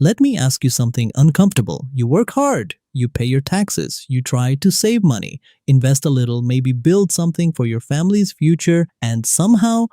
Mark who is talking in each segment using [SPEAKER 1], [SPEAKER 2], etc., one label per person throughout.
[SPEAKER 1] Let me ask you something uncomfortable. You work hard, you pay your taxes, you try to save money, invest a little, maybe build something for your family's future, and somehow,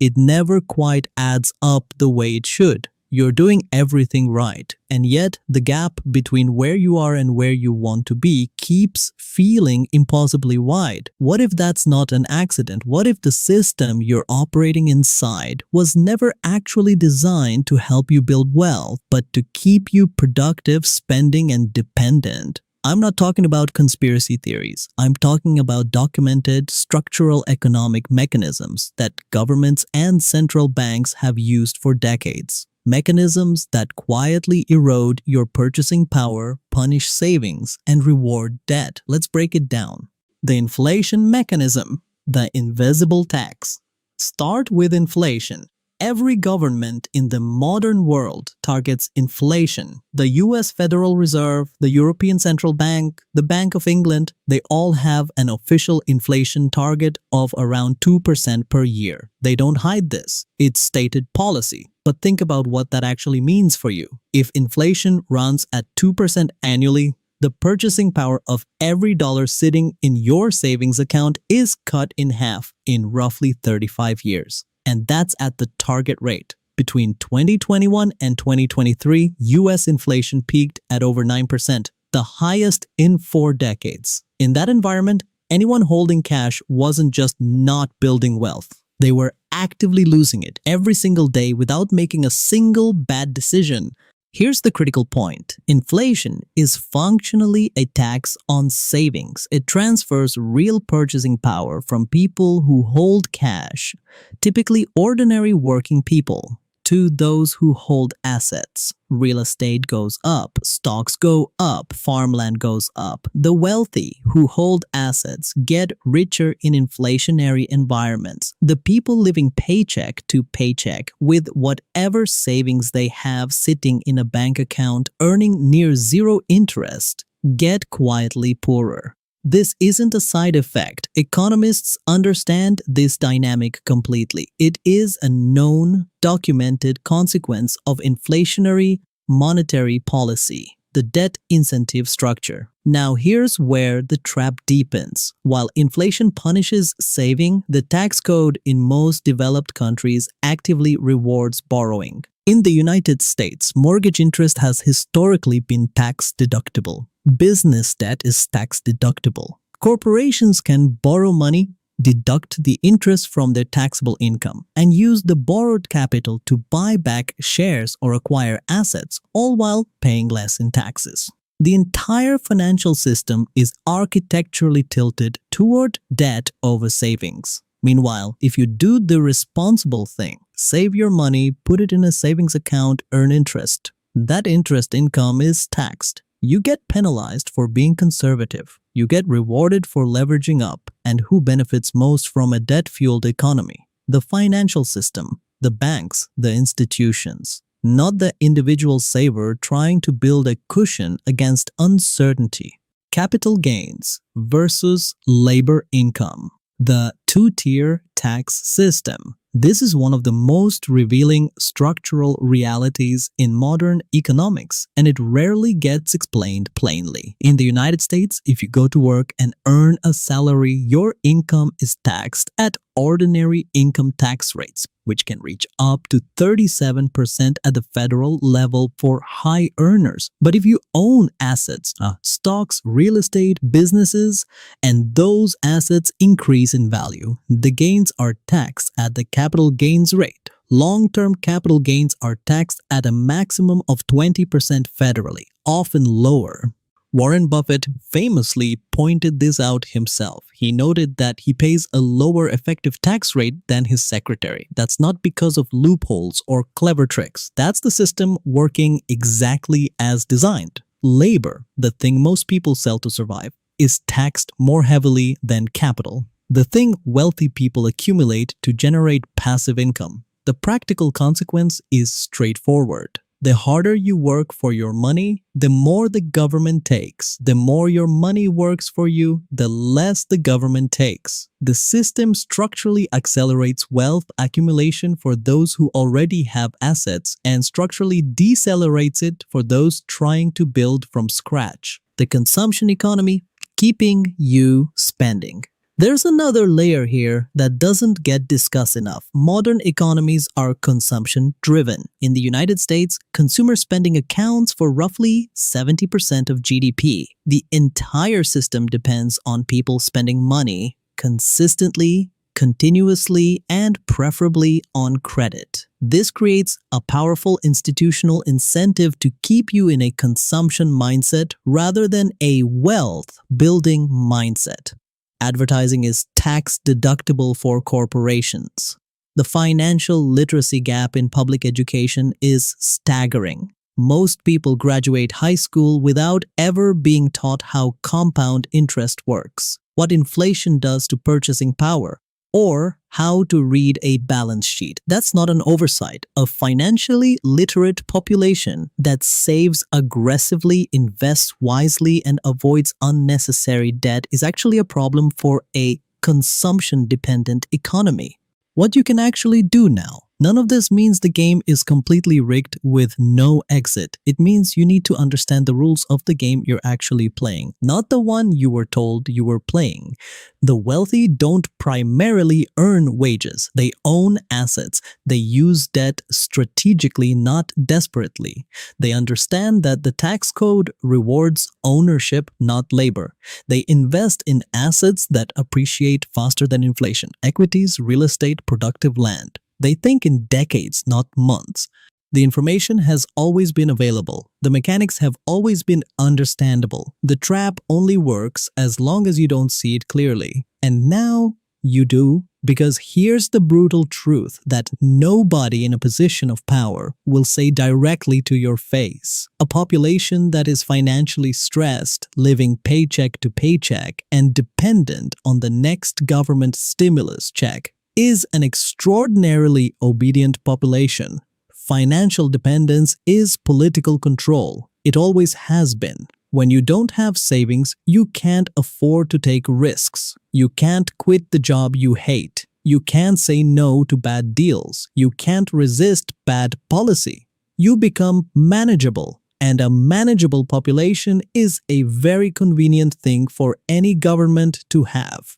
[SPEAKER 1] it never quite adds up the way it should. You're doing everything right, and yet the gap between where you are and where you want to be keeps feeling impossibly wide. What if that's not an accident? What if the system you're operating inside was never actually designed to help you build wealth, but to keep you productive, spending, and dependent? I'm not talking about conspiracy theories. I'm talking about documented structural economic mechanisms that governments and central banks have used for decades. Mechanisms that quietly erode your purchasing power, punish savings, and reward debt. Let's break it down. The inflation mechanism, the invisible tax. Start with inflation. Every government in the modern world targets inflation. The US Federal Reserve, the European Central Bank, the Bank of England, they all have an official inflation target of around 2% per year. They don't hide this. It's stated policy. But think about what that actually means for you. If inflation runs at 2% annually, the purchasing power of every dollar sitting in your savings account is cut in half in roughly 35 years. And that's at the target rate. Between 2021 and 2023, US inflation peaked at over 9%, the highest in 4 decades. In that environment, anyone holding cash wasn't just not building wealth. They were actively losing it every single day without making a single bad decision. Here's the critical point. Inflation is functionally a tax on savings. It transfers real purchasing power from people who hold cash, typically ordinary working people, to those who hold assets. Real estate goes up, stocks go up, farmland goes up. The wealthy who hold assets get richer in inflationary environments. The people living paycheck to paycheck with whatever savings they have sitting in a bank account earning near zero interest get quietly poorer. This isn't a side effect. Economists understand this dynamic completely. It is a known, documented consequence of inflationary monetary policy, the debt incentive structure. Now here's where the trap deepens. While inflation punishes saving, the tax code in most developed countries actively rewards borrowing. In the United States, mortgage interest has historically been tax deductible. Business debt is tax deductible. Corporations can borrow money, deduct the interest from their taxable income, and use the borrowed capital to buy back shares or acquire assets, all while paying less in taxes. The entire financial system is architecturally tilted toward debt over savings. Meanwhile, if you do the responsible thing, save your money, put it in a savings account, earn interest, that interest income is taxed. You get penalized for being conservative. You get rewarded for leveraging up. And who benefits most from a debt-fueled economy? The financial system, the banks, the institutions, not the individual saver trying to build a cushion against uncertainty. Capital gains versus labor income. The two-tier tax system. This is one of the most revealing structural realities in modern economics, and it rarely gets explained plainly. In the United States, if you go to work and earn a salary, your income is taxed at ordinary income tax rates, which can reach up to 37% at the federal level for high earners. But if you own assets, stocks, real estate, businesses, and those assets increase in value, the gains are taxed at the capital gains rate. Long-term capital gains are taxed at a maximum of 20% federally, often lower. Warren Buffett famously pointed this out himself. He noted that he pays a lower effective tax rate than his secretary. That's not because of loopholes or clever tricks. That's the system working exactly as designed. Labor, the thing most people sell to survive, is taxed more heavily than capital, the thing wealthy people accumulate to generate passive income. The practical consequence is straightforward. The harder you work for your money, the more the government takes. The more your money works for you, the less the government takes. The system structurally accelerates wealth accumulation for those who already have assets and structurally decelerates it for those trying to build from scratch. The consumption economy, keeping you spending. There's another layer here that doesn't get discussed enough. Modern economies are consumption-driven. In the United States, consumer spending accounts for roughly 70% of GDP. The entire system depends on people spending money consistently, continuously, and preferably on credit. This creates a powerful institutional incentive to keep you in a consumption mindset rather than a wealth-building mindset. Advertising is tax deductible for corporations. The financial literacy gap in public education is staggering. Most people graduate high school without ever being taught how compound interest works, what inflation does to purchasing power, or how to read a balance sheet. That's not an oversight. A financially literate population that saves aggressively, invests wisely, and avoids unnecessary debt is actually a problem for a consumption-dependent economy. What you can actually do now. None of this means the game is completely rigged with no exit. It means you need to understand the rules of the game you're actually playing, not the one you were told you were playing. The wealthy don't primarily earn wages. They own assets. They use debt strategically, not desperately. They understand that the tax code rewards ownership, not labor. They invest in assets that appreciate faster than inflation: equities, real estate, productive land. They think in decades, not months. The information has always been available. The mechanics have always been understandable. The trap only works as long as you don't see it clearly. And now you do, because here's the brutal truth that nobody in a position of power will say directly to your face. A population that is financially stressed, living paycheck to paycheck, and dependent on the next government stimulus check is an extraordinarily obedient population. Financial dependence is political control. It always has been. When you don't have savings, you can't afford to take risks. You can't quit the job you hate. You can't say no to bad deals. You can't resist bad policy. You become manageable. And a manageable population is a very convenient thing for any government to have.